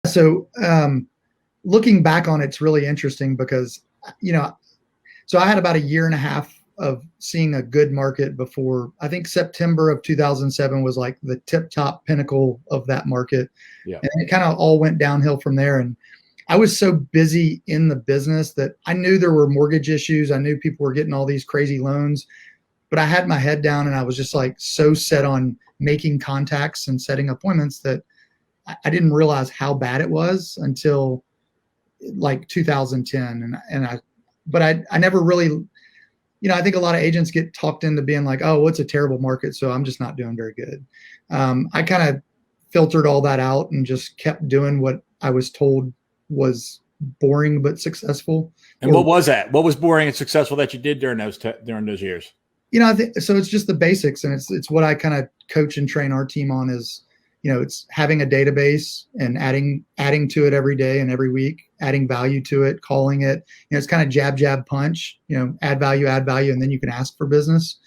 So looking back on it's really interesting because, so I had about a year and a half of seeing a good market before. I think September of 2007 was like the tip top pinnacle of that market. Yeah. And it kind of all went downhill from there. And I was so busy in the business that I knew there were mortgage issues. I knew people were getting all these crazy loans, but I had my head down and I was just like so set on making contacts and setting appointments that I didn't realize how bad it was until like 2010. But I never really, I think a lot of agents get talked into being like, oh, what's a terrible market? So I'm just not doing very good. I kind of filtered all that out and just kept doing what I was told was boring but successful. And what was that? What was boring and successful that you did during those years? I think so. It's just the basics, and it's what I kind of coach and train our team on is, it's having a database and adding to it every day and every week, adding value to it, calling it. It's kind of jab, punch. Add value, and then you can ask for business.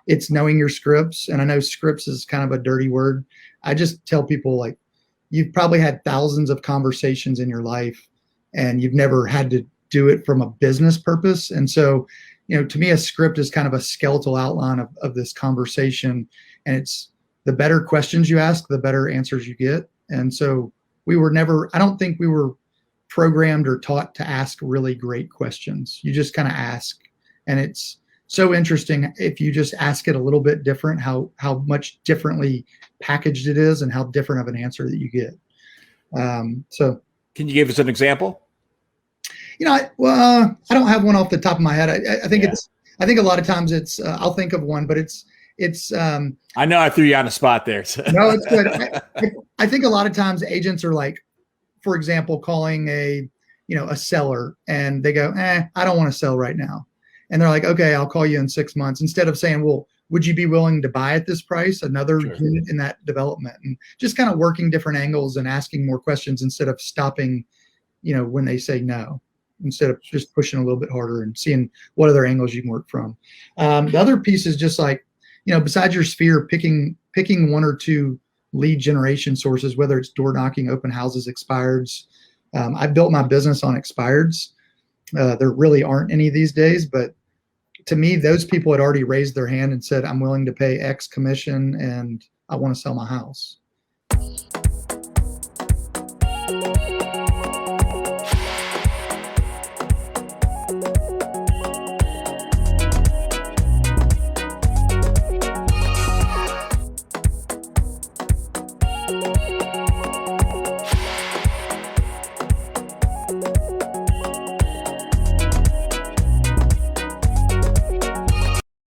It's knowing your scripts, and I know scripts is kind of a dirty word. I just tell people, like, you've probably had thousands of conversations in your life, and you've never had to do it from a business purpose. And so, to me, a script is kind of a skeletal outline of this conversation, and it's the better questions you ask, the better answers you get. And so I don't think we were programmed or taught to ask really great questions. You just kind of ask. And it's so interesting if you just ask it a little bit different, how much differently packaged it is and how different of an answer that you get. So can you give us an example? I don't have one off the top of my head. I think I think a lot of times it's, I'll think of one, but it's, I know I threw you on the spot there. So. No, it's good. I think a lot of times agents are like, for example, calling a seller and they go, I don't want to sell right now. And they're like, okay, I'll call you in 6 months, instead of saying, well, would you be willing to buy at this price, another unit in that development? And just kind of working different angles and asking more questions instead of stopping, when they say no, instead of just pushing a little bit harder and seeing what other angles you can work from. The other piece is just like, besides your sphere, picking one or two lead generation sources, whether it's door knocking, open houses, expireds. I built my business on expireds. There really aren't any these days, but to me, those people had already raised their hand and said, I'm willing to pay X commission and I want to sell my house.